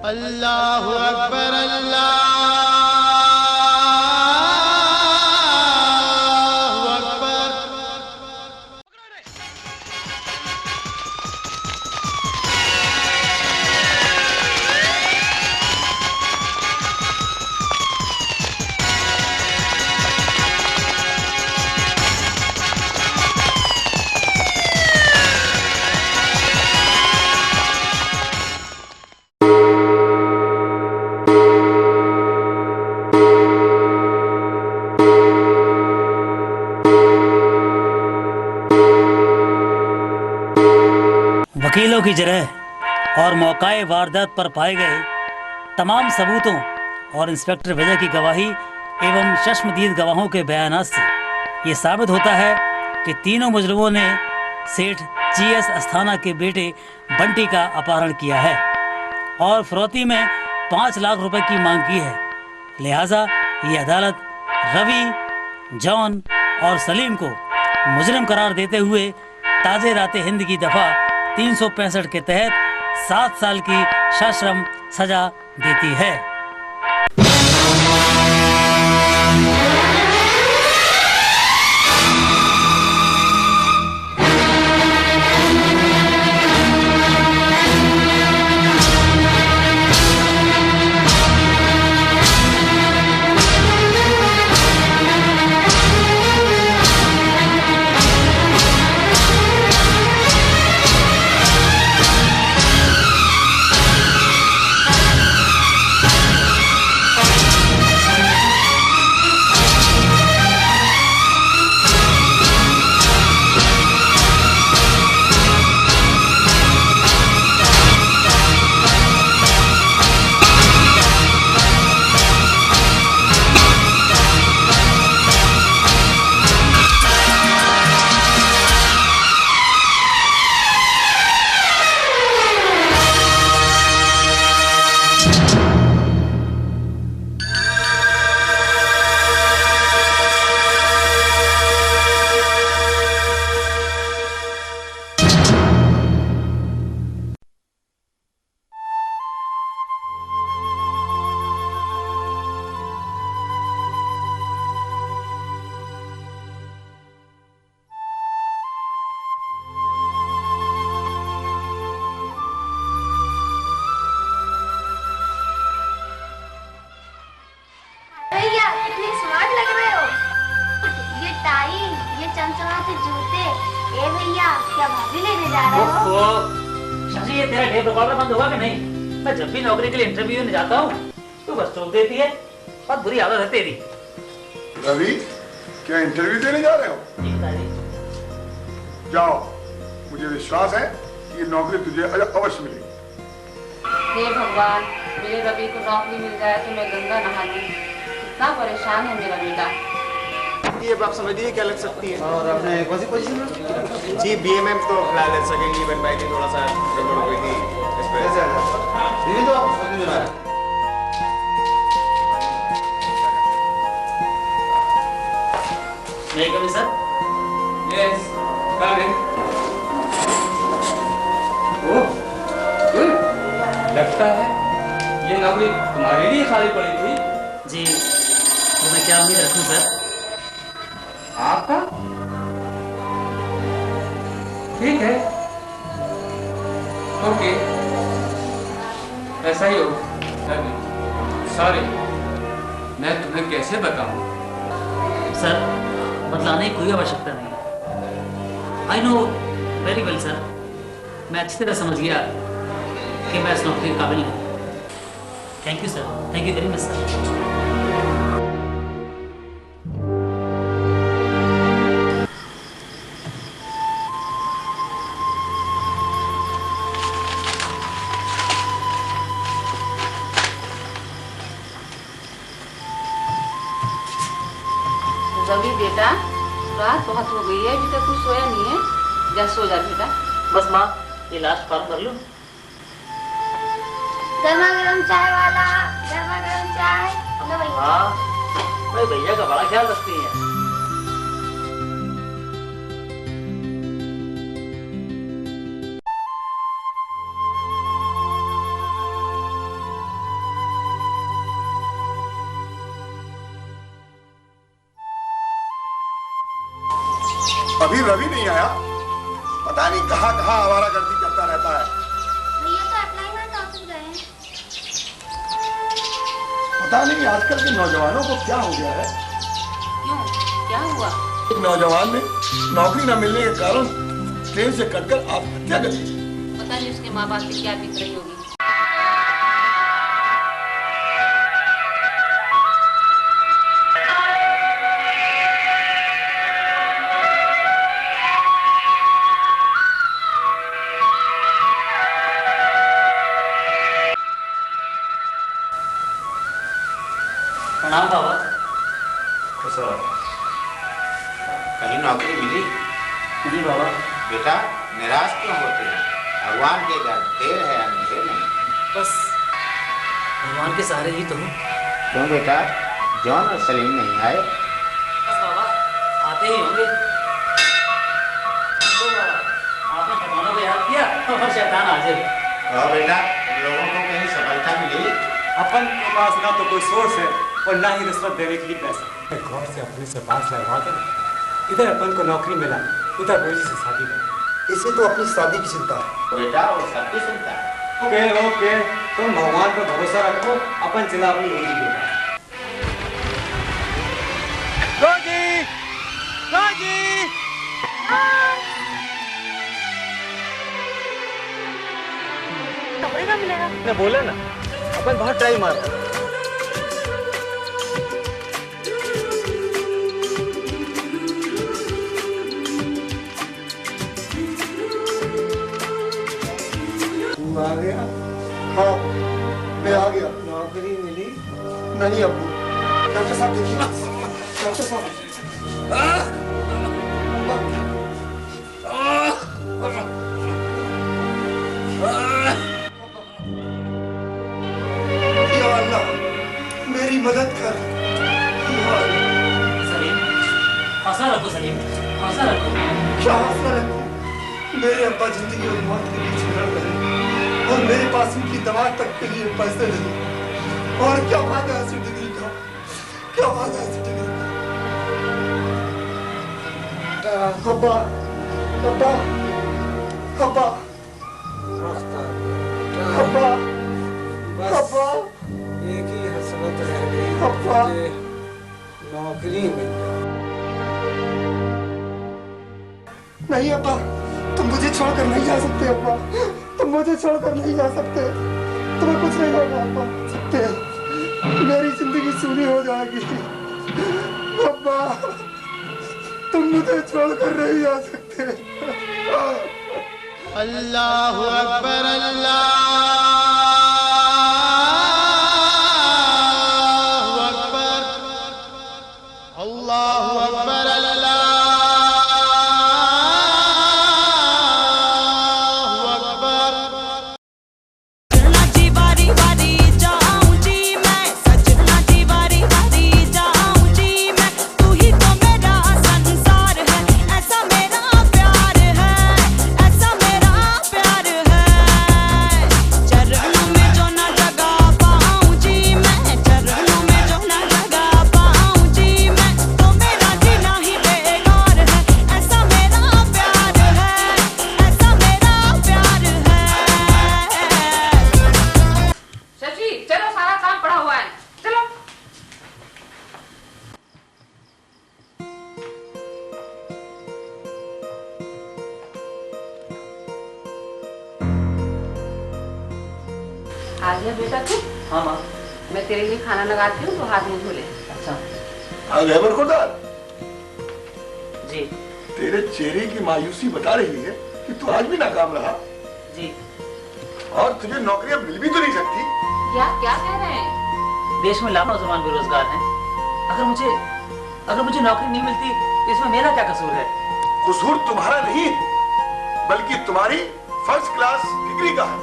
अल्लाहु अकबर अल्लाहु अकबर। वकीलों की जरह और मौकाए वारदात पर पाए गए तमाम सबूतों और इंस्पेक्टर विजय की गवाही एवं चश्मदीद गवाहों के बयानात से ये साबित होता है कि तीनों मुजरिमों ने सेठ GS अस्थाना के बेटे बंटी का अपहरण किया है और फिरौती में 5 लाख रुपए की मांग की है। लिहाजा ये अदालत रवि, जॉन और सलीम को मुजरिम करार देते हुए ताजे राते हिंद की दफा 365 के तहत 7 साल की सश्रम सजा देती है। भैया कितने स्मार्ट लग रहे हो। ये टाई, ये चमचमाते जूते। ए भैया क्या भाभी लेने जा रहे हो? शशि, ये तेरा टेप रिकॉर्डर बंद होगा कि नहीं? मैं जब भी नौकरी के लिए इंटरव्यू में जाता हूँ तू बस टोक देती है। बहुत बुरी आदत है तेरी। रवि, क्या इंटरव्यू देने जा रहे हो? जाओ, मुझे विश्वास है कि ये नौकरी तुझे अवश्य मिलेगी। हे भगवान, मेरे रवि को नौकरी मिल जाए तो मैं गंगा नहा लूं। कितना परेशान है मेरा बेटा। ये अब आप समझिए क्या लग सकती है। और आपने कौन सी पोजीशन में? जी BMM तो फिलहाल ले सकेंगी, बट भाई की थोड़ा सा गड़बड़ हो गई थी इस पे। दीदी तो आप समझ में आ रहा है। नहीं कभी सर? यस, कम इन। ओह, गुड। लगता है ये नौकरी तुम्हारे लिए खाली पड़ी थी। जी, तो मैं क्या उम्मीद रखूं सर? आपका? ठीक है, ओके, ऐसा ही हो। सॉरी, मैं तुम्हें कैसे बताऊं? सर, बदलाने की कोई आवश्यकता नहीं। I know very well sir. मैं अच्छी तरह समझ गया कि मैं इस नौकरी के काबिल नहीं। Thank you sir, thank you very much sir. Ravi बेटा, रात बहुत हो गई है, अभी तक कुछ सोया नहीं है। जा सो जा बेटा। बस माँ, ये लास्ट फॉर्म कर लूं? गर्मा गर्म चाय वाला, गर्मा गर्म चाय। लो भैया। हाँ, भाई भैया का बड़ा ख्याल रखती है। अभी रवि नहीं आया, पता नहीं कहाँ कहाँ आवारागर्दी करता रहता है। भैया तो अप्लाई में ऑफिस गए हैं। पता नहीं आजकल के नौजवानों को क्या हो गया है। क्यों, क्या हुआ? एक नौजवान ने नौकरी न मिलने के कारण ट्रेन से कटकर आत्महत्या कर ली। पता नहीं उसके माँ बाप की क्या बीत रही होगी। प्रणाम बाबा। खुश रहो। कहीं नौकरी मिली? नहीं बाबा। बेटा निराश क्यों होते हैं? भगवान के घर देर है अंधेर नहीं। बस भगवान के सहारे ही तो हूँ। क्यों बेटा, जॉन और सलीम नहीं आए? बस बाबा आते ही होंगे। तो बाबा आपने ठकानों को याद किया और शैतान हाजिर। कहो बेटा, तुम लोगों को कहीं सफलता मिली? अपन के पास ना तो कोई सोर्स है और ना ही रिश्वत देने के लिए पैसा। गौर से अपने से पास लगवा कर इधर अपन को नौकरी मिला, उधर रोजी से शादी कर। इसे तो अपनी शादी की चिंता है। बेटा वो सबकी चिंता है। ओके ओके, तुम भगवान पर भरोसा रखो, अपन चला अपनी रोजी के पास। रोजी, रोजी। नौकरी का मिलेगा? ने बोला ना, अपन बहुत ट्राई मारता। आ गया? हाँ मैं आ गया। नौकरी मिली? नहीं अब्बू, डॉक्टर साहब देखिए, डॉक्टर साहब। या अल्लाह मेरी मदद कर। या अल्लाह। सलीम हौसला रखो, सलीम हौसला रखो। क्या हौसला रखूं? मेरे अब्बा जिंदगी और मौत के बीच में लड़ रहे हैं और मेरे पास उनकी दवा तक के लिए पैसे नहीं। और क्या फायदा है जिंदगी का? क्या फायदा है जिंदगी का? अब्बा, अब्बा, अब्बा, अब्बा, अब्बा, एक ही हसरत रह गई, अब्बा। मुझे नौकरी मिल जाए। नहीं अब्बा, तुम मुझे छोड़कर नहीं जा सकते अब्बा, तुम मुझे छोड़कर नहीं जा सकते। तुम्हें कुछ नहीं होगा अब्बा, सकते मेरी जिंदगी सूनी हो जाएगी। अब्बा तुम मुझे छोड़कर नहीं जा सकते। अल्लाहु अकबर, अल्लाहु अकबर, अल्लाहु अकबर, अल्लाहु अकबर। सजना जी बारी बारी जाऊं जी मैं, सजना जी बारी बारी जाऊं जी मैं। तू ही तो मेरा संसार है, ऐसा मेरा प्यार है, ऐसा मेरा प्यार है। चरणों में जो ना जगा पाऊं जी मैं, चरणों में जो ना जगा पाऊं जी मैं, तो मेरा जीना ही बेकार है, ऐसा मेरा प्यार है, ऐसा मेरा प्यार है। शशि चलो, सारा काम पड़ा हुआ है, चलो। आ गया बेटा तू? हाँ माँ। मैं तेरे लिए खाना लगाती हूँ, तो हाथ मुंह धो ले। अच्छा आ गए बरखुरदार, जी तेरे चेहरे की मायूसी बता रही है कि तू आज भी नाकाम रहा जी। और तुझे नौकरियां मिल भी तो नहीं सकती। क्या कह रहे हैं? देश में लाखों नौजवान बेरोजगार हैं। अगर मुझे नौकरी नहीं मिलती तो इसमें मेरा क्या कसूर है? कसूर तुम्हारा नहीं है, बल्कि तुम्हारी फर्स्ट क्लास डिग्री का है,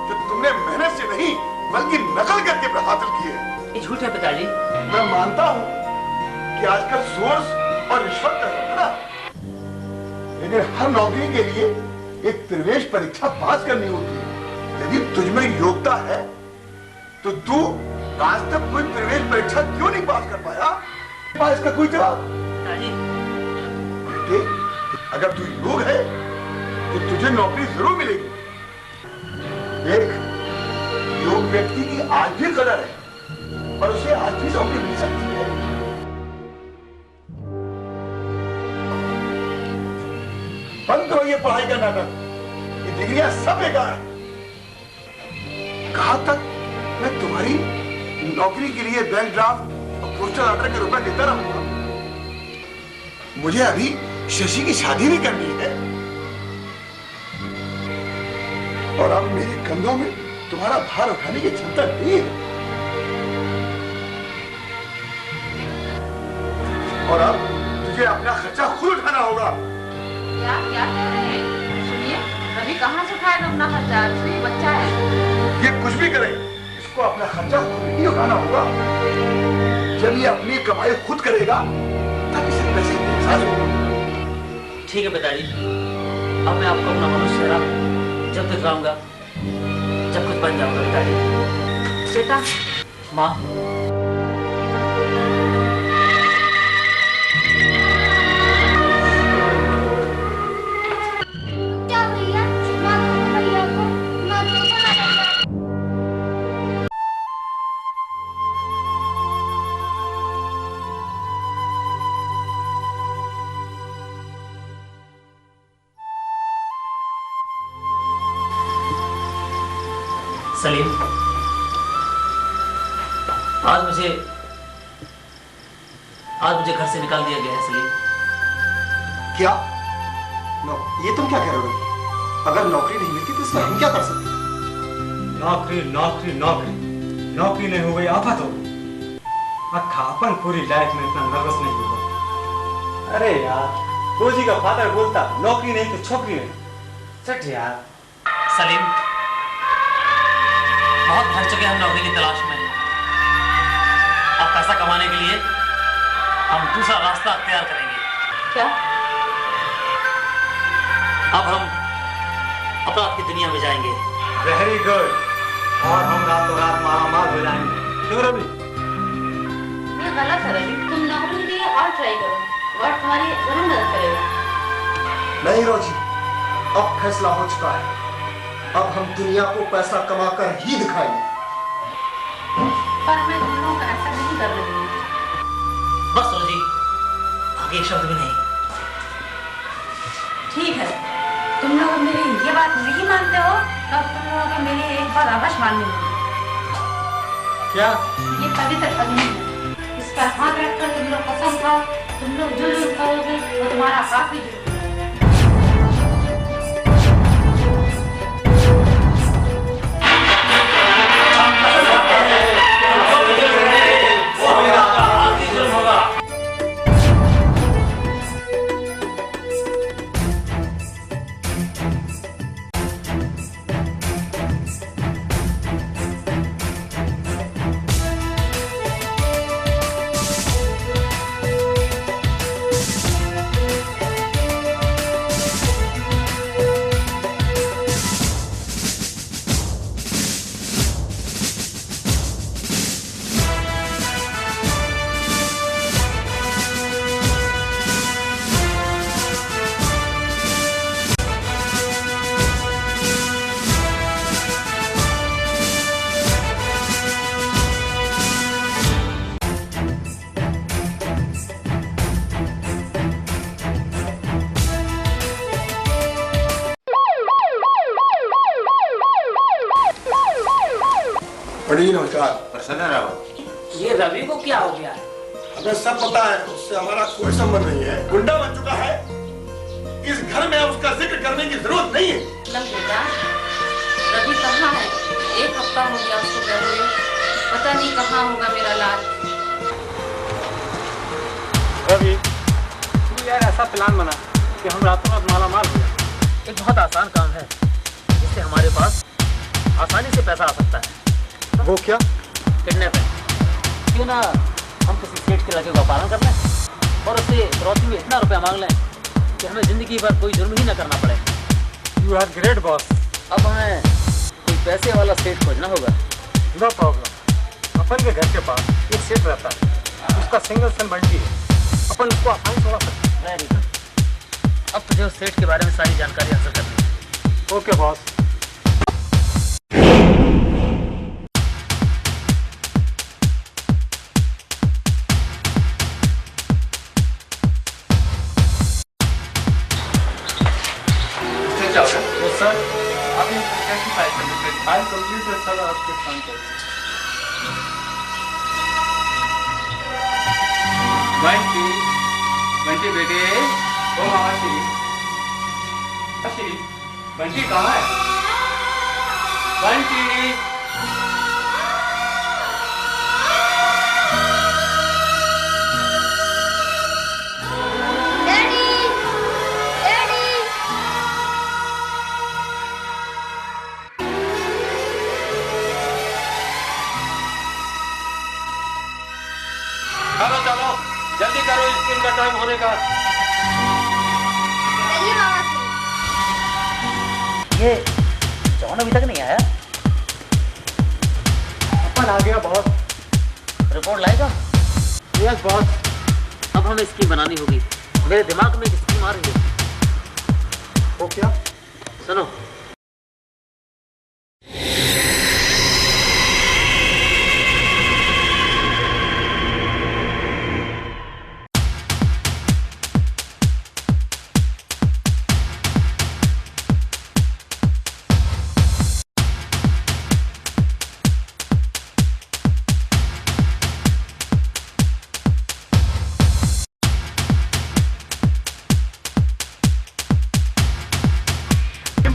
जो तुमने मेहनत से नहीं बल्कि नकल करके हासिल की है। ये झूठ है पिताजी। मैं मानता हूँ कि आजकल सोर्स और रिश्वत का जमाना है, लेकिन हर नौकरी के लिए एक प्रवेश परीक्षा पास करनी होती है। यदि तुझमें योग्यता है तो तू आज तक कोई प्रवेश परीक्षा क्यों नहीं पास कर पाया? इसका कोई जवाब? पिताजी बेटे, अगर तू योग है तो तुझे नौकरी जरूर मिलेगी। देख, योग व्यक्ति की आज भी कदर है और उसे आज भी नौकरी मिल सकती है। बंद करो ये पढ़ाई का नाटक, ये डिग्रियां सब बेकार है। कहां तक मैं तुम्हारी नौकरी के लिए बैंक ड्राफ्ट और पोस्टल ऑर्डर के रुपए देता रहूंगा। मुझे अभी शशि की शादी भी करनी है और अब मेरे कंधों में तुम्हारा भार उठाने की क्षमता नहीं है। और अब तुझे अपना खर्चा खुद उठाना होगा। क्या क्या कह रहे हैं? सुनिए, रवि कहाँ से उठाएगा अपना खर्चा? अभी बच्चा है। ये कुछ भी करे, इसको अपना खर्चा खुद ही उठाना होगा। जब ये अपनी कमाई खुद करेगा तब इसे पैसे की एहसास होगा। ठीक है पिताजी, अब मैं आपको अपना मनुष्य जब दिखलाऊंगा जब कुछ बन जाऊंगा। पिताजी। बेटा। माँ। क्या भैया, मारो भैया को, मारो भैया को। सलीम, आज मुझे घर से निकाल दिया गया है। सलीम। क्या? ये तुम क्या कह रहे हो? अगर नौकरी नहीं मिलती तो इसमें हम क्या कर सकते? नौकरी नौकरी नौकरी नौकरी नहीं हो गई, आफत हो गई। अक्खा अपन पूरी लाइफ में इतना नर्वस नहीं हुआ। अरे यार, रोजी का फादर बोलता नौकरी नहीं तो छोकरी नहीं। चट यार। सलीम, बहुत भर चुके हम नौकरी की तलाश में। अब पैसा कमाने के लिए हम दूसरा रास्ता अख्तियार करेंगे। क्या? अब हम अपराध की दुनिया में जाएंगे। Very good. और हम रातों रात मालामाल हो जाएंगे। क्यों रवि? ये गलत है रवि, तुम नौकरी के लिए और ट्राई करो, गॉड तुम्हारी जरूर मदद करेगा। नहीं रोजी, अब फैसला हो चुका है। अब हम दुनिया को पैसा कमाकर ही दिखाएंगे। पर मैं तुम लोगों का ऐसा नहीं कर रही हूँ। बस रोजी, आगे एक शब्द भी नहीं। ठीक है, तुम लोग मेरी ये बात नहीं मानते हो तो तुम लोगों को मेरी एक बात अवश्य माननी होगी। क्या? ये कभी तक कभी नहीं है। इस पर हाथ रखकर तुम लोग कसम खाओ, तुम लोग जो जो करोगे वो तुम्हारा काफी जुर्म है। बड़ी नमस्कार। प्रसन्न रहो। ये रवि को क्या हो गया? हमें सब पता है, उससे हमारा कोई संबंध नहीं है। गुंडा बन चुका है। इस घर में उसका जिक्र करने की जरूरत नहीं है। बेटा, रवि कहाँ है? एक हफ्ता हो गया उसको गए हुए, पता नहीं कहाँ होगा मेरा लाल। रवि, तू यार ऐसा प्लान बना कि हम रातों रात मालामाल हो जाए। एक बहुत आसान काम है जिससे हमारे पास आसानी से पैसा आ सकता है। वो क्या? किडनैपिंग। क्यों ना हम किसी सेठ के लगे को पालन कर लें और उससे फिरौती में इतना रुपया मांग लें कि हमें जिंदगी भर कोई जुर्म ही ना करना पड़े। You are great boss. अब हमें कोई पैसे वाला सेठ खोजना होगा। No problem. अपन के घर के पास एक सेठ रहता है, उसका सिंगल सन बंटी है। अपन उसको आसानी से उड़ा सकते हैं। Very good. अब तुझे उस सेठ के बारे में सारी जानकारी हासिल करनी है। Okay boss. तो सर आप ये कैसी फाइल कर फाइल कंप्लीट है सर, आपके काम कर 20 बेटे। ओ मामा श्री बंटी कहाँ है? बंटी डैडी डैडी चलो चलो जल्दी करो, स्कूल का टाइम होने का। चलिए मामा श्री। ये जॉन अभी तक नहीं आया। अपन आ गया बॉस। रिपोर्ट लाएगा? Yes boss. अब हमें स्कीम बनानी होगी। मेरे दिमाग में एक स्कीम आ रही है। वो क्या? सुनो,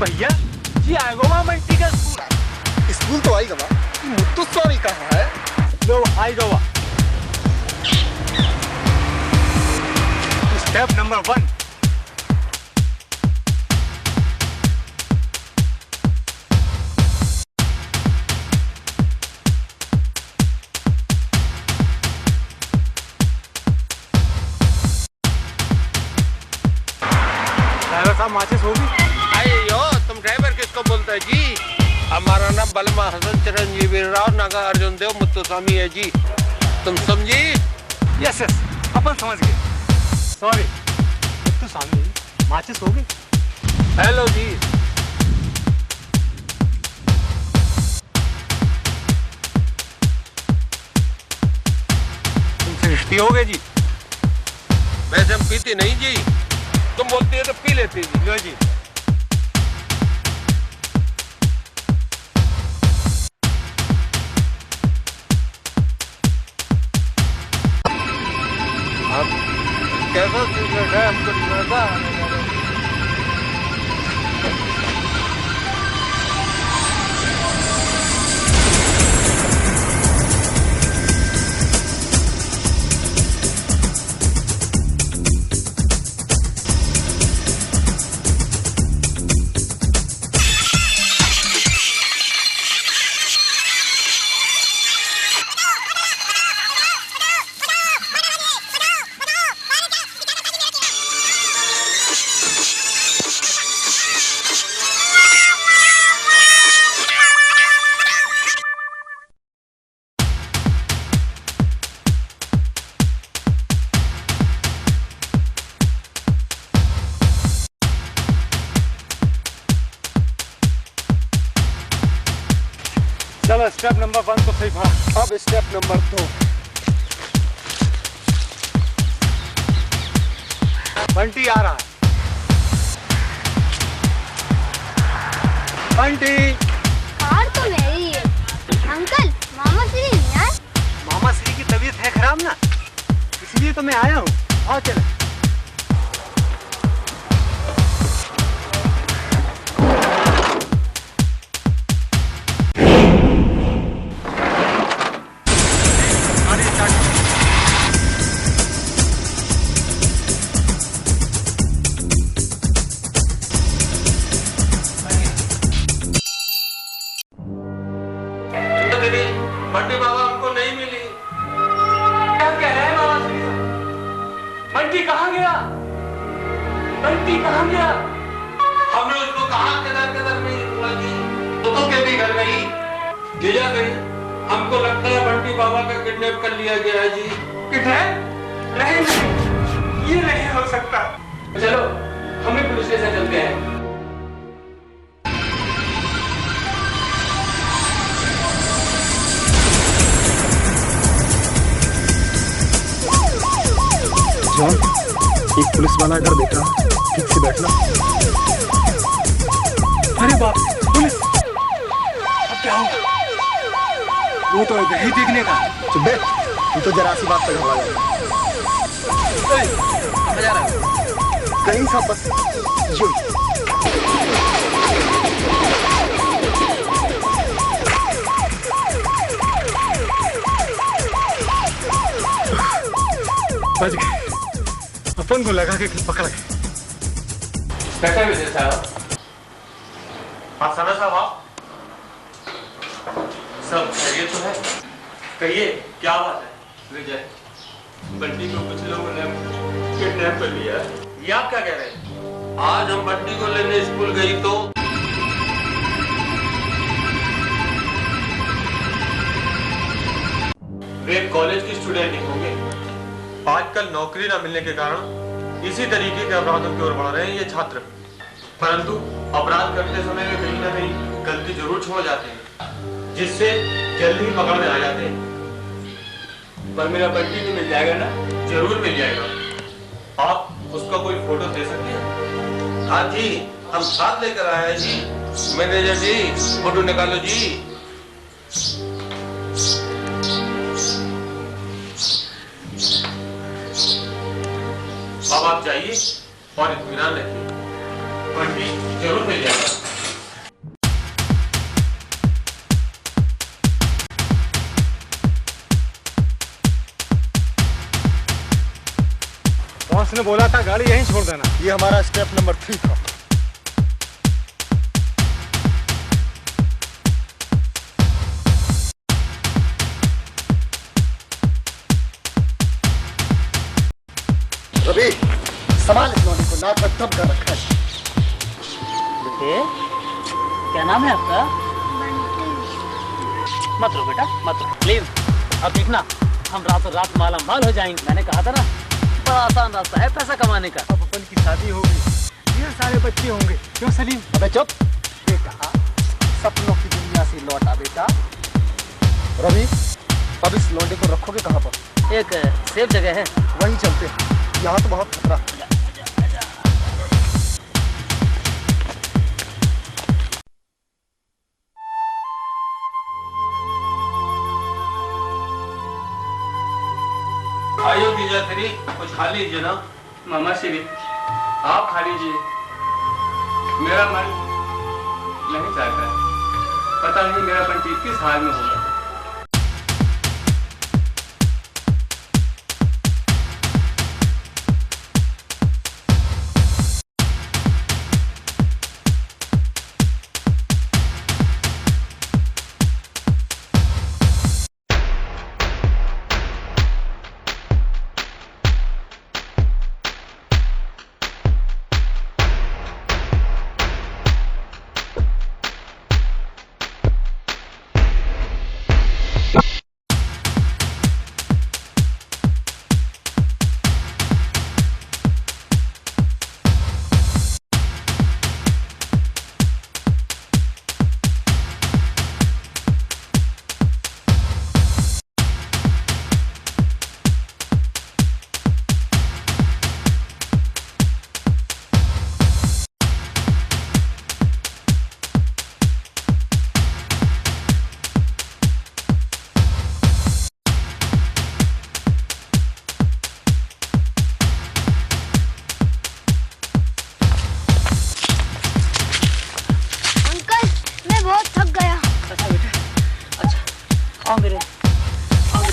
भैया जी आएगा वहाँ बंटी का स्कूल। स्कूल तो आएगा वहाँ, मुत्तु सॉरी कहाँ है? लो आएगा वहाँ। Step number 1। ड्राइवर साहब माचिस होगी? अयो तुम ड्राइवर किसको बोलते है जी? हमारा नाम बलमा हसन चिरंजीवी राव नागा अर्जुन देव मुत्तुस्वामी है जी, तुम समझी? यस यस अपन समझ गए। सॉरी मुत्तुस्वामी, माचिस होगी? हेलो जी। तुमसे रिश्ती हो गए जी? वैसे हम पीती नहीं जी, तुम बोलती है तो पी लेती जी। लो जी। कैसा सिगरेट है, हमको मजा आने लगा। चलो स्टेप नंबर 1 तो सही पड़ा, अब स्टेप नंबर 2। बंटी आ रहा है। बंटी। कार तो मेरी है। अंकल मामा श्री नहीं आए? मामा श्री की तबीयत है खराब ना, इसलिए तो मैं आया हूँ। आओ चले। बंटी बाबा हमको नहीं मिली। क्या कह रहे हैं मामा श्री? बंटी कहाँ गया? बंटी कहाँ गया? हमने उसको कहा किधर नहीं हुआ जी, तो के भी घर नहीं गिरा गई। हमको लगता है बंटी बाबा का किडनैप कर लिया गया है जी। किडनैप? नहीं ये नहीं हो सकता। चलो हम भी पुलिस स्टेशन चलते हैं। जॉन, एक पुलिस वाला अगर देखा, ठीक से बैठना। अरे बाप रे, पुलिस! अब क्या होगा? वो तो यही देखने का। चुप बे, तू तो जरा सी बात पे घबरा जाएगा। कहाँ जा रहा है? कहीं सा बस यूं। बच गए। अपन को लगा के पकड़ गए। कैसा विजय साहब? हाँ समय साहब, आप सब खैरियत तो है? कहिए क्या बात है? विजय, बंटी को कुछ लोगों ने किडनैप कर लिया है। ये आप क्या कह रहे हैं? आज हम बंटी को लेने स्कूल गई तो वे कॉलेज की स्टूडेंट ही होंगे। आजकल नौकरी न मिलने के कारण इसी तरीके के अपराधों की ओर बढ़ रहे हैं ये छात्र। परंतु अपराध करते समय वे कहीं ना कहीं गलती जरूर छोड़ जाते हैं, जिससे जल्दी ही पकड़ में आ जाते हैं। पर मेरा बंटी तो मिल जाएगा ना? जरूर मिल जाएगा। आप उसका कोई फोटो दे सकते हैं? हाँ जी, हम साथ लेकर आए हैं जी। मैनेजर जी, फोटो निकालो जी। अब आप जाइए और इत्मीनान रखिए, बंटी जरूर मिल जाएगा। बॉस ने बोला था गाड़ी यहीं छोड़ देना। ये हमारा स्टेप नंबर 3 था। रवि, संभाल इस लौंडे को, नाक में दब कर रखा है। बेटे, क्या नाम है आपका? मत रो बेटा, मत रो। प्लीज, अब देखना, हम रातों रात माला माल हो जाएंगे। मैंने कहा था ना, बड़ा आसान रास्ता है पैसा कमाने का। अब अपन की शादी होगी, ढेर सारे बच्चे होंगे। क्यों सलीम? अबे चुप। बेटा, सपनों की दुनिया से लौटा बेटा। रवि, अब इस लौंडे को रखोगे कहाँ पर? एक सेफ जगह है, वहीं चलते हैं, यहाँ तो बहुत खतरा है। आइयो कीजिए तेरी, कुछ खा लीजिए ना। मामा श्री, आप खा लीजिए, मेरा मन नहीं चाहता है। पता नहीं मेरा बंटी किस हाल में होगा।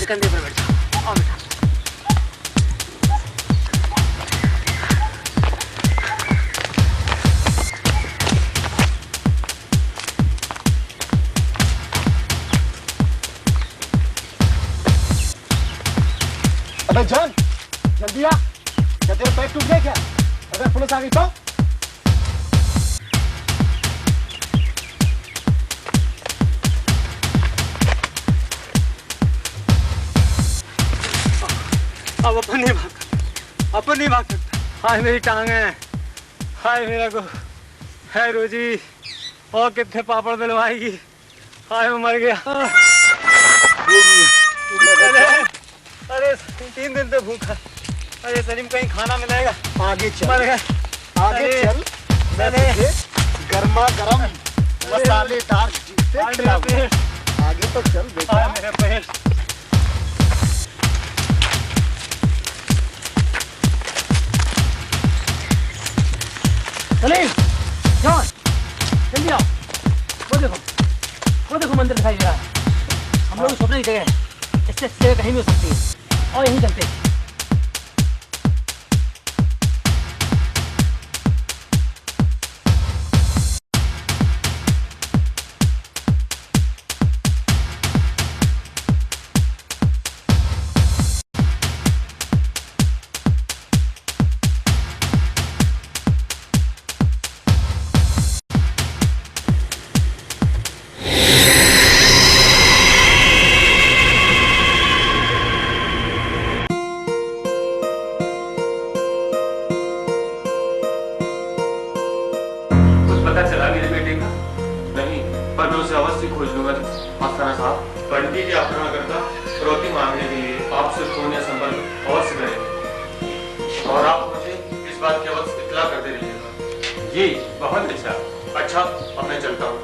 कंधे पर बैठ जाओ। आओ बेटा। अबे जॉन, जल्दी आ। क्या तेरा पैर टूट गया क्या? अगर पुलिस आ गई तो? अब अपन नहीं भाग सकता। हाय मेरी टांग है, हाय मेरा को, है रोजी, और कितने पापड़ मिलवाएगी? हाय मैं मर गया। अरे 3 दिन तो भूखा। अरे सलीम कहीं खाना मिलेगा? आगे चल, मर गया। आगे चल, मैंने गर्मा गर्म मसालेदार जूते खिलाऊंगा। आगे तो चल बेटा। मेरे पैर। सलीम, जॉन, जल्दी आओ। वो देखो मंदिर दिखाई दे रहा है। हम लोग सोचने की जगह है, इससे अच्छी जगह कहीं भी हो सकती है। और यहीं चलते हैं। पता चला मेरे बेटे का? नहीं, पर मैं उसे अवश्य खोज लूंगा। आस्थाना साहब, पंडित जी अपना करता फिरौती मांगने के लिए आपसे फोन या संपर्क अवश्य करेंगे, और आप मुझे इस बात की अवश्य इत्तला करते रहिएगा। जी बहुत अच्छा, अब मैं चलता हूँ।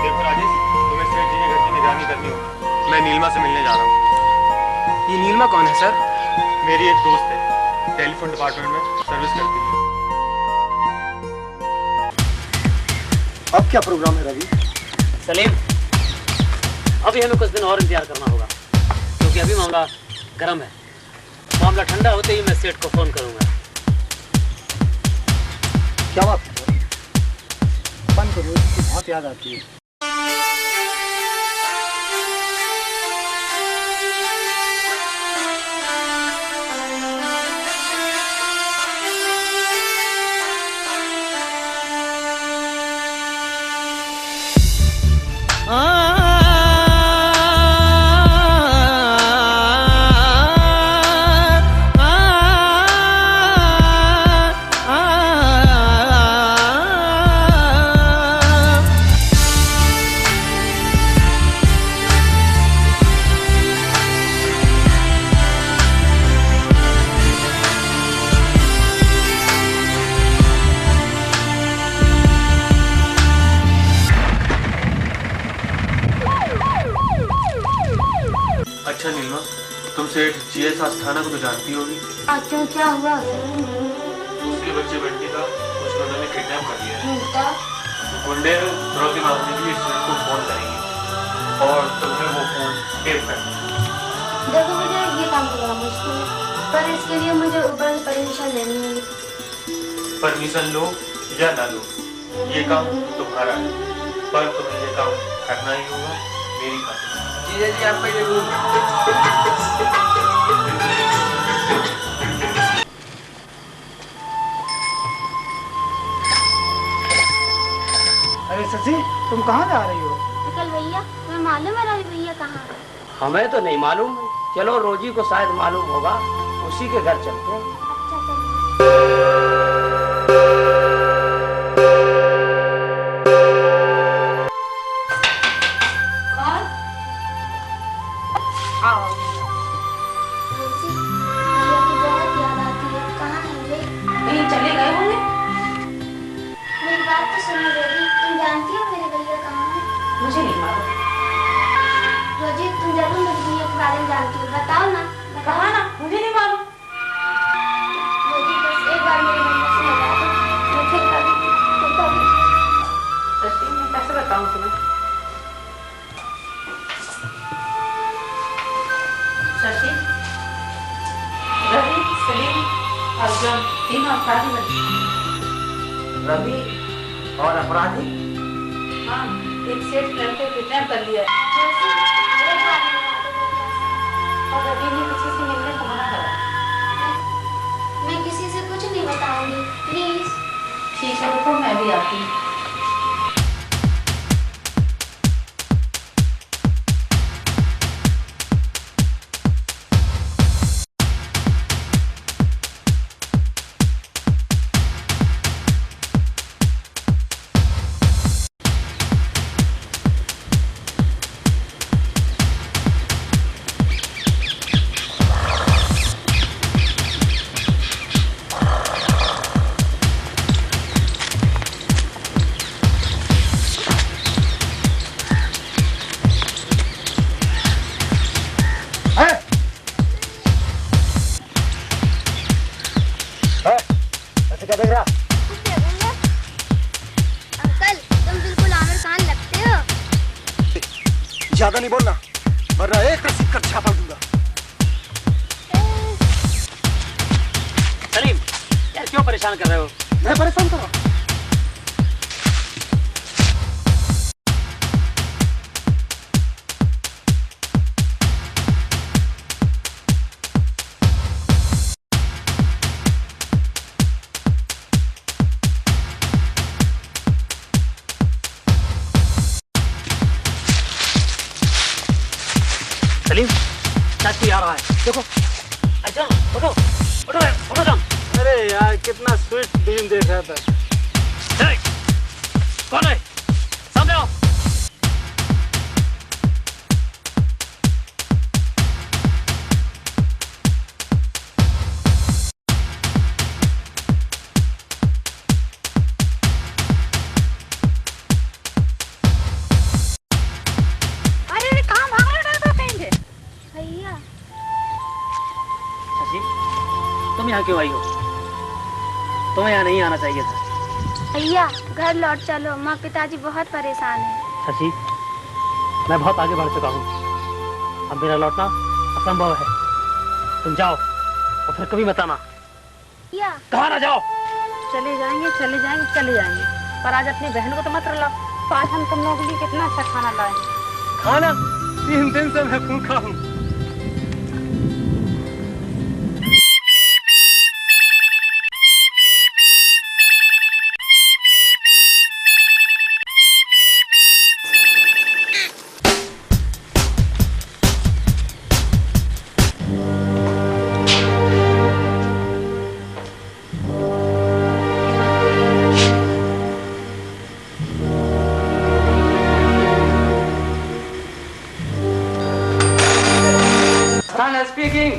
देखो राजेश, तुम्हें सेठ जी के घर की निगरानी करनी होगी। मैं नीलमा से मिलने जा रहा हूँ। ये नीलमा कौन है सर? मेरी एक दोस्त है, टेलीफोन डिपार्टमेंट में सर्विस करती है। अब क्या प्रोग्राम है रवि? सलीम, अभी हमें कुछ दिन और इंतजार करना होगा, क्योंकि अभी मामला गर्म है। मामला ठंडा होते ही मैं सेठ को फोन करूंगा। क्या बात है? अपन को रोज की बहुत याद आती है। अच्छा नीलमा, तुम सेठ जीएस आस्थाना को तो जानती होगी। क्यों, क्या हुआ? उसके बच्चे बंटी का कुछ लोगों ने किडनैप कर लिया है। गुंडे फिरौती मांगने के लिए सेठ को फोन करेंगे और तुम्हें वो फोन टेप करना। देखो मुझे ये काम करना मुश्किल है, पर इसके लिए मुझे ऊपर से परमिशन लेनी होगी। परमिशन लो या ना लो, ये काम तुम्हारा है, पर तुम्हें ये काम करना ही होगा मेरी खातिर। जी आपका जरूर। अरे शशि, तुम कहाँ जा रही हो? निकल भैया, तुम्हें मालूम है रवि भैया कहाँ है? हमें तो नहीं मालूम, चलो रोजी को शायद मालूम होगा, उसी के घर चलते हैं। अच्छा चलिए। रोजी, भैया की बहुत याद आती है। कहाँ है वे? कहीं चले गए होंगे। मेरी बात तो सुनो रोजी, तुम जानती हो मेरे भैया कहाँ हैं? मुझे नहीं मालूम। रोजी, तुम जरूर मेरे भैया के बारे में जानती हो, बताओ ना। कहा ना, मुझे नहीं मालूम। रोजी, बस एक बार मेरे भैया से मिला दो, मैं फिर बता दूँ। सच्ची मैं कैसे बताऊं तुम्हें? शशि, रवि, सलीम और जॉन तीनों अपराधी बने। रवि और अपराधी? हाँ, एक सेठ लड़के को किडनैप कर लिया है रोजी, एक बार मिला दो भैया से। और रवि ने किसी से मिलने को मना करा। मैं किसी से कुछ नहीं बताऊंगी, प्लीज। ठीक है, रुको मैं भी आती हूँ। ज्यादा नहीं बोलना, वरना एक रस्सी का छापा दूंगा। सलीम, यार क्यों परेशान कर रहे हो? मैं परेशान कर रहा हूँ? सलीम, चाची आ रहा है, देखो। अच्छा, उठो, उठो, उठो जाओ। अरे यार कितना स्वीट ड्रीम देख रहा था। कौन है? सामने आओ। अरे कहाँ भाग रहे हो कहीं? भैया चाची, तुम यहाँ क्यों आई हो? तुम्हें यहाँ नहीं आना चाहिए था। भैया घर लौट चलो, माँ पिताजी बहुत परेशान हैं। शशि, मैं बहुत आगे बढ़ चुका हूँ, अब मेरा लौटना असंभव है। तुम जाओ और फिर कभी मत आना। भैया कहाँ ना जाओ। चले जाएंगे चले जाएंगे चले जाएंगे, पर आज अपनी बहन को तो मत रुलाओ। तो आज हम तुम लोगों के लिए कितना अच्छा खाना लाए। खाना 3 दिन से मैं भूखा हूँ। Speaking.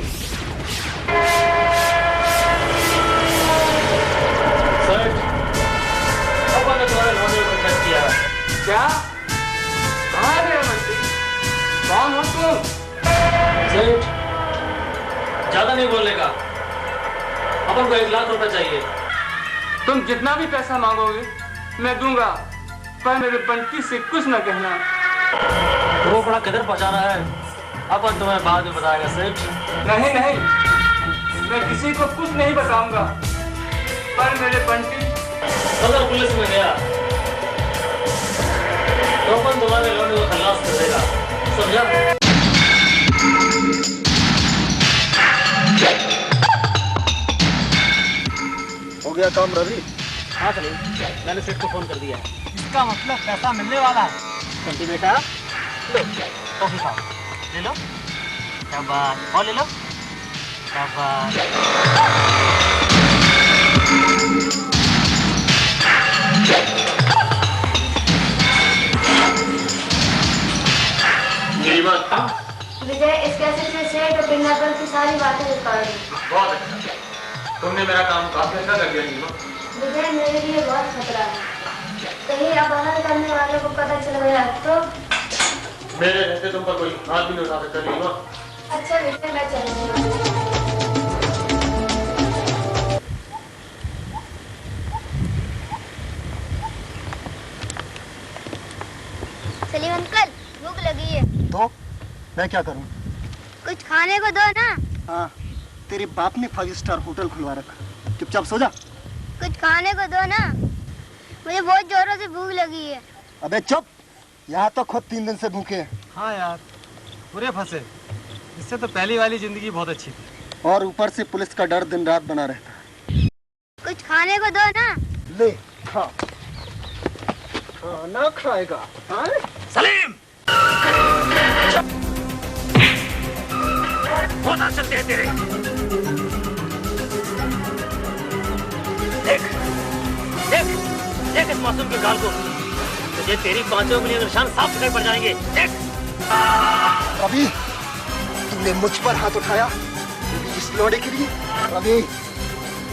सर, पापा ने तुम्हारे लौंडे को टच किया है। क्या? कहाँ है मेरा मंत्री? कौन हो तुम? सेठ, ज्यादा नहीं बोलने का। अपन को 1 लाख रुपए चाहिए। तुम जितना भी पैसा मांगोगे मैं दूंगा, पर मेरे बंटी से कुछ न कहना। वो बड़ा कदर पहुंचाना है, अपन तुम्हें बाद में बताएगा सेठ। नहीं नहीं, मैं किसी को कुछ नहीं बताऊंगा, पर मेरे बंटी अगर पुलिस में गया तो अपन तुम्हारे लौंडे को खलास कर देगा, समझा? हो गया काम रवि? हाँ सलीम, मैंने सेठ को फोन कर दिया है। इसका मतलब पैसा मिलने वाला है। बंटी बेटा, लो कॉफी खाओ, ले लो। शाबाश, और ले लो। शाबाश। विजय इस कैसेट में सेठ और पिंगाकर की सारी बातें रिकॉर्ड हैं। बहुत अच्छा, तुमने मेरा काम काफी अच्छा कर दिया नीमा। विजय मेरे लिए बहुत खतरा है, कहीं अपहरण करने वाले को पता चल गया तो? मेरे रहते तुम पर कोई हाथ भी नहीं उठा सकता नीमा। अच्छा विजय, मैं चलूंगा। सलीम अंकल, भूख लगी है। तो मैं क्या करूं? कुछ खाने को दो ना। हाँ, तेरे बाप ने 5 स्टार होटल खुलवा रखा, चुपचाप सो जा। कुछ खाने को दो ना, मुझे बहुत जोरों से भूख लगी है। अबे चुप, यहाँ तो खुद 3 दिन से भूखे हैं। हाँ यार, पूरे फंसे। इससे तो पहली वाली जिंदगी बहुत अच्छी थी। और ऊपर से पुलिस का डर दिन रात बना रहता है। कुछ खाने को दो ना। ले खा, खाना खाएगा? हाँ? सलीम, बहुत चलते हैं तेरे। देख देख देख इस मासूम के गाल को, तुझे तेरी 5 उंगलियों के निशान साफ दिखाई पड़ जाएंगे। देख। रवि, तुमने मुझ पर हाथ उठाया इस लौड़े के लिए? रवि,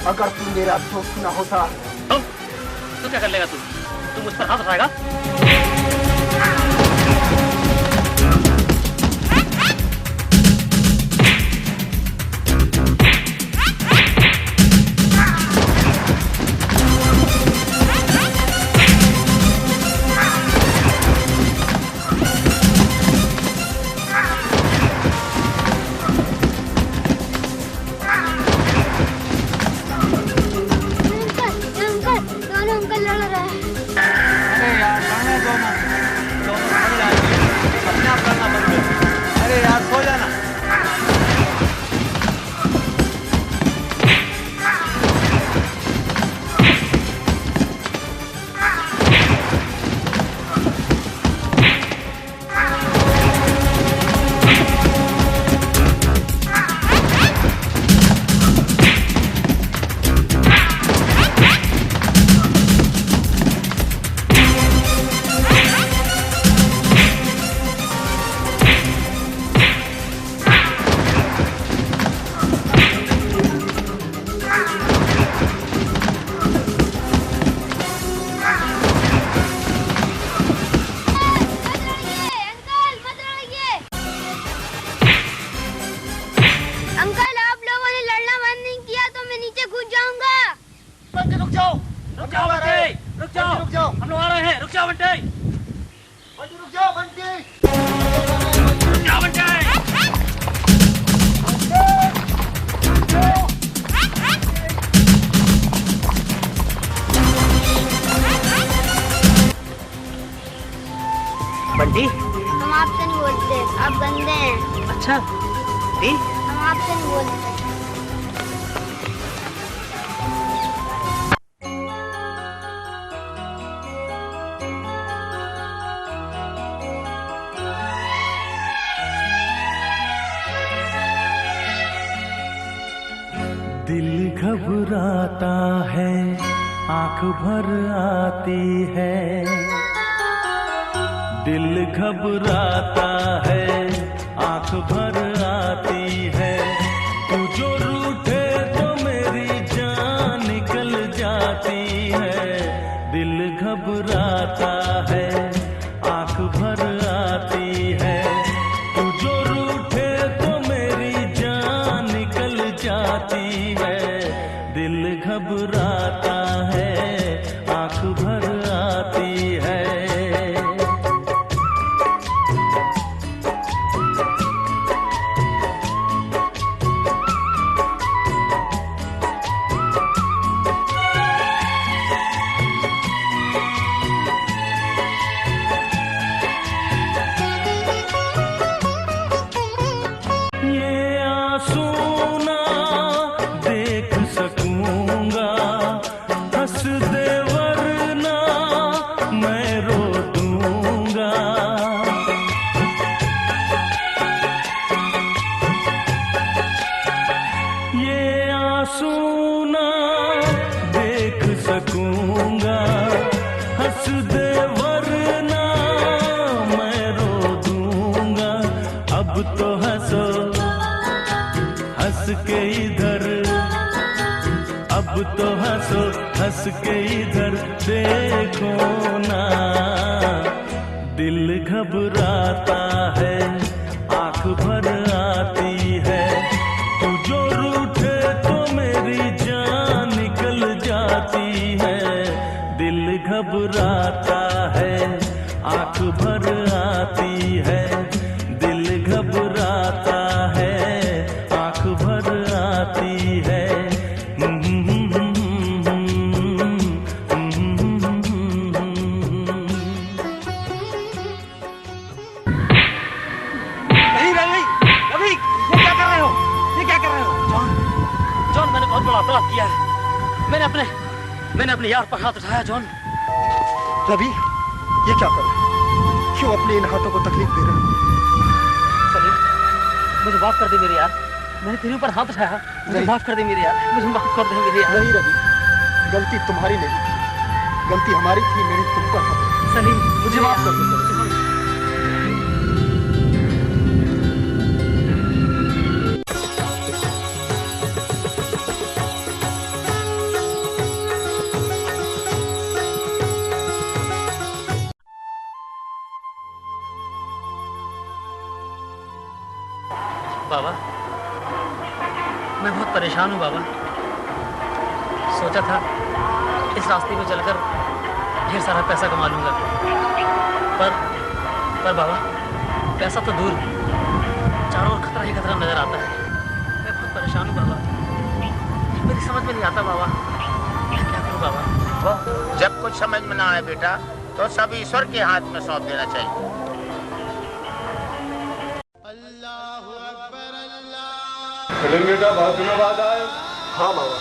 अगर तू मेरा दोस्त न होता तो क्या कर लेगा तू मुझ पर हाथ उठाएगा? जा बंटे। बंटी रुक जाओ बंटी। जा बंटे। बंटी हम आपसे नहीं बोलते, आप गंदे हैं। अच्छा दी हम आपसे नहीं बोलते। दिल घबराता है, आंख भर आती है। दिल घबराता है, आंख भर आती है। तू जो रूठे तो मेरी जान निकल जाती है। दिल घबराता है, आंख भर आती है। तू जो रूठे तो मेरी जान निकल जाती है। दिल घबराता है, आंख भर आती है। हंस के इधर देखो ना। दिल घबराता है, आंख भर आती है। तू जो रूठे तो मेरी जान निकल जाती है। दिल घबराता है, आंख भर आती है। दिल घबराता है, आंख भर आती है। किया है। मैंने अपने यार पर हाथ उठाया जॉन। रवि, ये क्या कर रहे हैं? क्यों अपने इन हाथों को तकलीफ दे रहे हैं? सलीम, मुझे माफ कर दे मेरे यार। मैंने तेरे ऊपर हाथ उठाया। मुझे माफ कर दे मेरे यार। मुझे माफ कर दे मेरे यार। नहीं रवि, गलती तुम्हारी नहीं थी, गलती हमारी थी। मेरी तुम पर हाथ। सलीम, मुझे माफ कर दो। बाबा, मैं बहुत परेशान हूँ बाबा। सोचा था इस रास्ते पे चलकर ढेर सारा पैसा कमा लूँगा, पर बाबा पैसा तो दूर, चारों ओर खतरा ही खतरा नजर आता है। मैं बहुत परेशान हूँ बाबा। मेरी समझ में नहीं आता बाबा, मैं क्या करूँ बाबा? जब कुछ समझ में ना आए बेटा, तो सब ईश्वर के हाथ में सौंप देना चाहिए। सलीम बेटा, बहुत दिनों बाद आए। हाँ बाबा,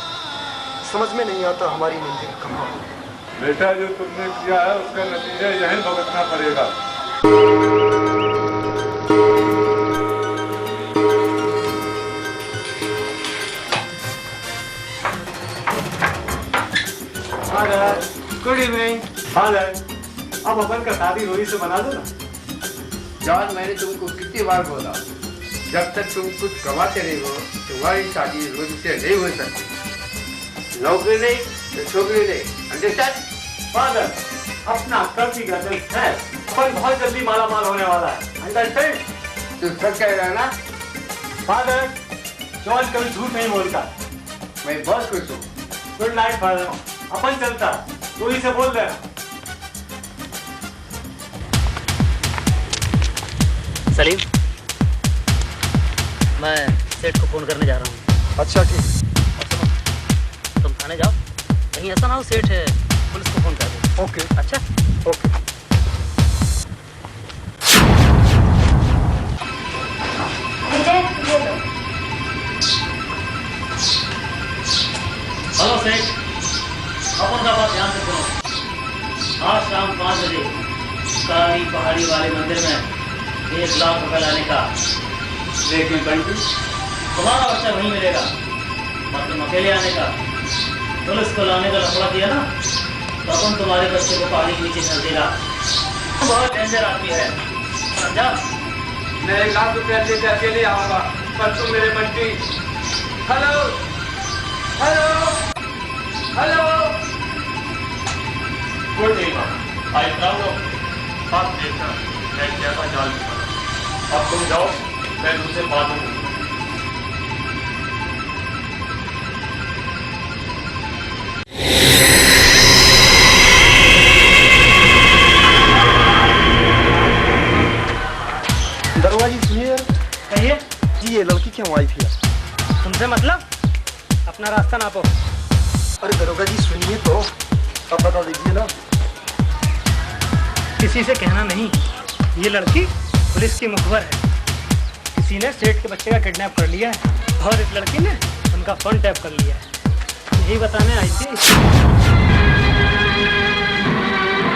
समझ में नहीं आता हमारी नींद कहाँ। बेटा, जो तुमने किया है उसका नतीजा यहीं भुगतना पड़ेगा। Good evening. अब अपन का शादी रोही से बना दो ना। जॉन, मैंने तुमको कितनी बार बोला, जब तक तुम कुछ कमाते नहीं हो तुम्हारी शादी रोज से नहीं हो सकती। नौकरी नहीं तो छोकरी नहीं, अंडरस्टैंड? फादर, अपना कर्ज का दिल है, अपन बहुत जल्दी माला माल होने वाला है, अंडरस्टैंड? तू सच कह रहा है ना? फादर, जॉन कभी झूठ नहीं बोलता। मैं बहुत खुश हूँ। Good night father. अपन चलता, रोही से बोल देना। सलीम, मैं सेठ को फोन करने जा रहा हूँ। अच्छा ठीक। तुम थाने जाओ, कहीं ऐसा ना हो सेठ पुलिस को फोन कर दे। ओके। अच्छा ओके। विजय ये लो। हेलो सेठ, अपन का बात ध्यान से सुनो। आज शाम 5 बजे काली पहाड़ी वाले मंदिर में 1 लाख रुपए लाने का। लेकिन बंटी, तुम्हारा बच्चा वहीं मिलेगा और तुम अकेले आने का। पुलिस को लाने का लफड़ा दिया ना तो अपन तुम्हारे बच्चे को पहाड़ी के नीचे चल देगा। बहुत डेंजर आदमी है, समझा? मैं 1 लाख रुपया लेकर अकेले आऊंगा, पर तुम मेरे Bunty. Hello hello hello. Good day I proud of. आप देखना मैं कैसा जाल बिछा। अब तुम जाओ, मैं तुमसे बाद में मिलूंगा। दरोगा जी सुनिए। कहिए। जी ये लड़की क्यों आई थी? तुमसे मतलब? अपना रास्ता नापो। अरे दरोगा जी सुनिए तो, अब बता दीजिए ना। किसी से कहना नहीं, ये लड़की पुलिस की मुखबर है। किसी ने सेठ के बच्चे का किडनैप कर लिया है और इस लड़की ने उनका फोन टैप कर लिया है। यही बताने आई थी।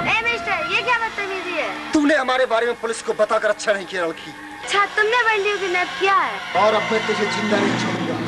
ए मिस्टर, ये क्या बदतमीजी है? तूने हमारे बारे में पुलिस को बताकर अच्छा नहीं किया लड़की। अच्छा, तुमने बंटी को किडनैप किया है? और अब मैं तुझे जिंदा नहीं छोड़ूंगा।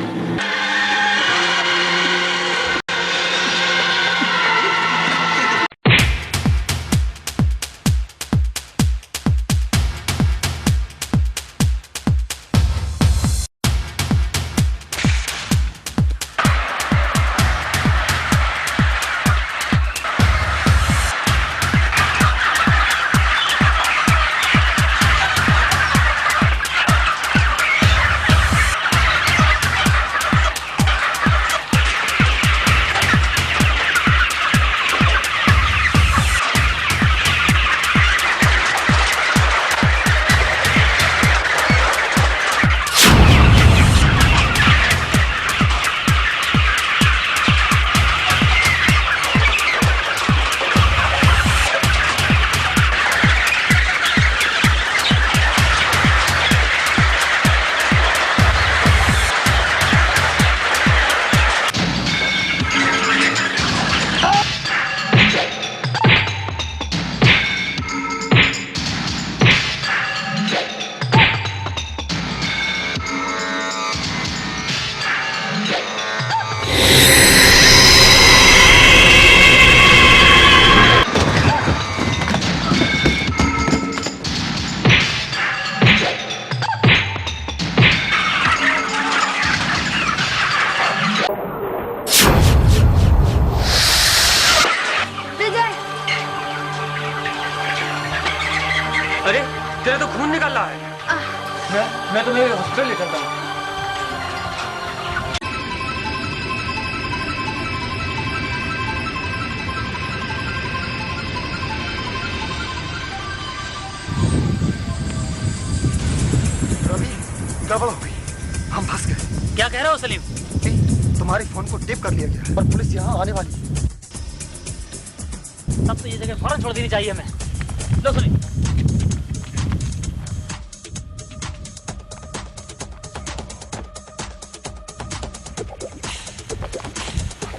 अरे तेरा तो खून निकल रहा है। मैं तुम्हें हॉस्पिटल ले चलता हूँ। रवि, गड़बड़ हो गई, हम फंस गए। क्या कह रहे हो सलीम? तुम्हारे फोन को टेप कर लिया गया और पुलिस यहाँ आने वाली है। तब तो ये जगह फौरन छोड़ देनी चाहिए हमें। लो सलीम।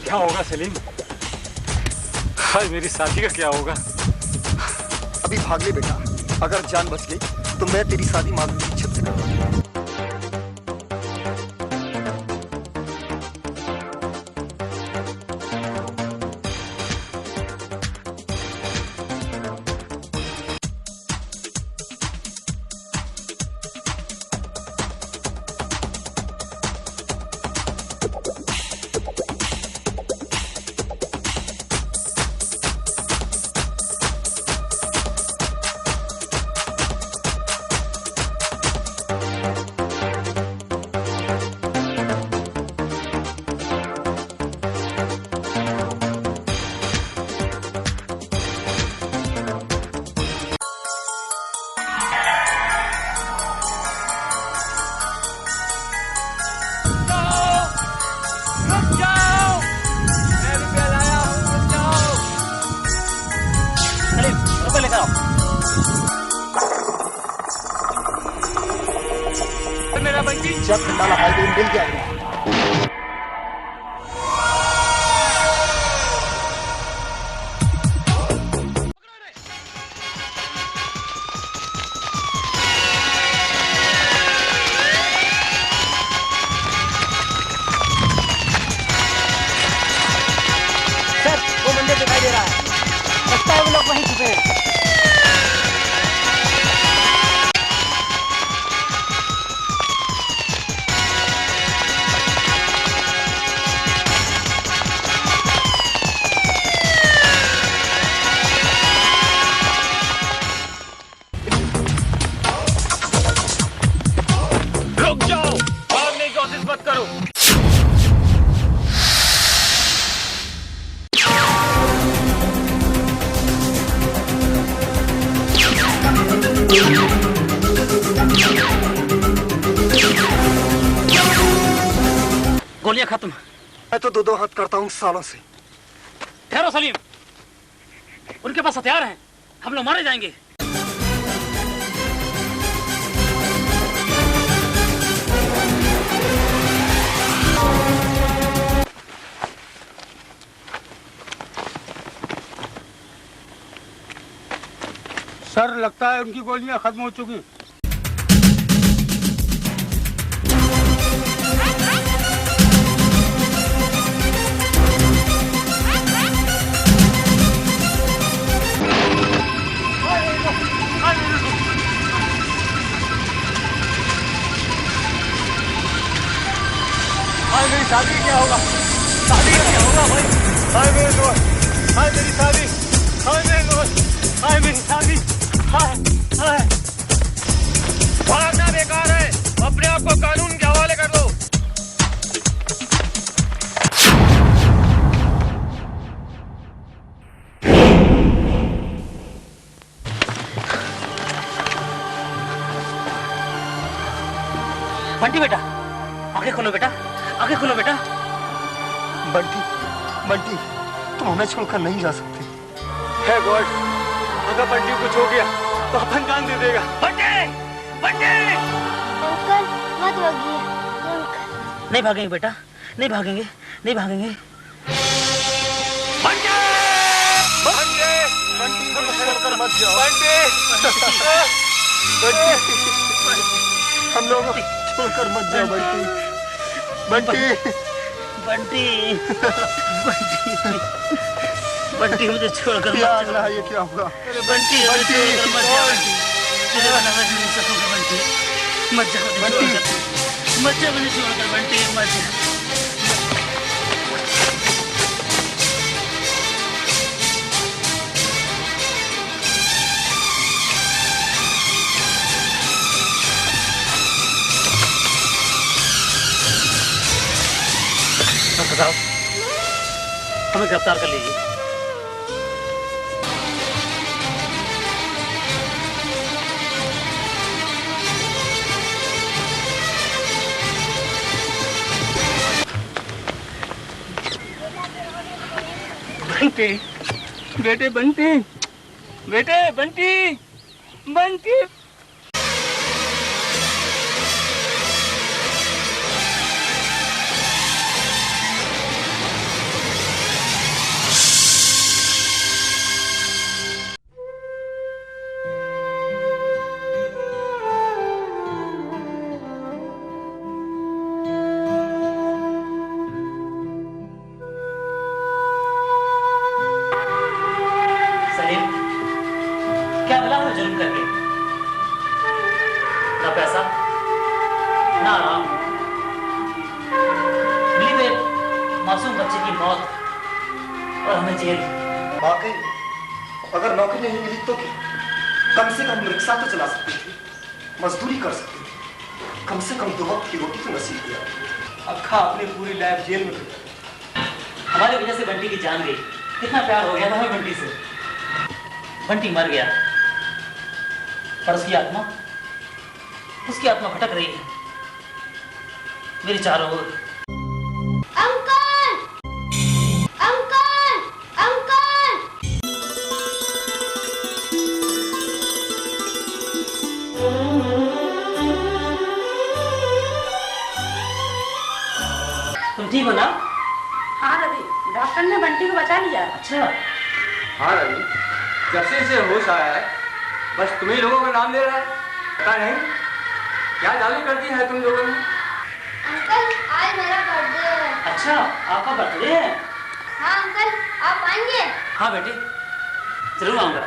क्या होगा सलीम? हाय मेरी साथी का क्या होगा? अभी भाग ले बेटा, अगर जान बच गई तो मैं तेरी शादी माधुरी की छत से करूंगा। सलीम रुको, लेकर आओ। मेरा बंटी जब खंडाला हाईवे मिल जाएगा। सर वो मंदिर दिखाई दे रहा है, लगता है वो लोग वहीं छुपे हैं। रुक जाओ, भागने की कोशिश मत करो। गोलियां खत्म। मैं तो दो हाथ करता हूँ सालों से। ठहरो सलीम, उनके पास हथियार हैं, हम लोग मारे जाएंगे। सर लगता है उनकी गोलियां खत्म हो चुकी। हाय मेरी शादी क्या होगा? शादी का क्या होगा भाई? हाय मेरे दोस्त, हाय मेरी शादी, हाय मेरे दोस्त, हाय मेरी शादी, हाय हाय। भागना बेकार है, अपने आप को कानून के हवाले कर दो। बंटी बेटा, आंखें खोलो बेटा, आंखें खोलो बेटा। बंटी, बंटी, तुम हमें छोड़कर नहीं जा सकते। हे गॉड, अगर बंटी को कुछ हो गया तो अपन जान दे देगा। बंटी, बंटी। अंकल मत भागिए, अंकल। नहीं भागेंगे बेटा, नहीं भागेंगे, नहीं भागेंगे। बंटी, बंटी, बंटी को छोड़कर मत जाओ। बंटी, बंटी, हम लोग छोड़कर मत जाओ बंटी, बंटी, बंटी, बंटी, बंटी मुझे छोड़कर मत याद जाओ। रहा ये क्या होगा। बंटी मुझे छोड़कर मत जाओ। तेरे बिना मैं जी नहीं सकूंगा बंटी, मत जाओ मुझे छोड़कर, मत जाओ मुझे छोड़कर बंटी, मत जाओ। डॉक्टर साहब, हमें गिरफ्तार कर लीजिए। बंटी, बेटे बंटी, बेटे बंटी, बंटी। सलीम, क्या भला है जुर्म करके? ना पैसा, ना आराम, मिली तो एक मासूम बच्चे की मौत और हमें जेल। वाकई अगर नौकरी नहीं मिली तो क्या? कम से कम रिक्शा तो चला सकते थे, मजदूरी कर सकते थे, कम से कम 2 वक्त की रोटी तो नसीब हुआ। अक्खा अपनी पूरी लाइफ जेल में बिताई। हमारी वजह से बंटी की जान गई। कितना प्यार हो गया था हमें बंटी से। बंटी मर गया पर उसकी आत्मा भटक रही है मेरी चारों ओर। Uncle, uncle, uncle. Ravi, doctor ने बंटी को बचा लिया। अच्छा। हाँ रवि, जब से इसे होश आया है बस तुम्ही लोगों का नाम ले रहा है। पता नहीं क्या जाली कर दी है तुम लोगों ने। अंकल आज मेरा बर्थडे है। अच्छा, आपका बर्थडे है? हाँ अंकल, आप आएंगे? हाँ बेटे, जरूर आऊंगा।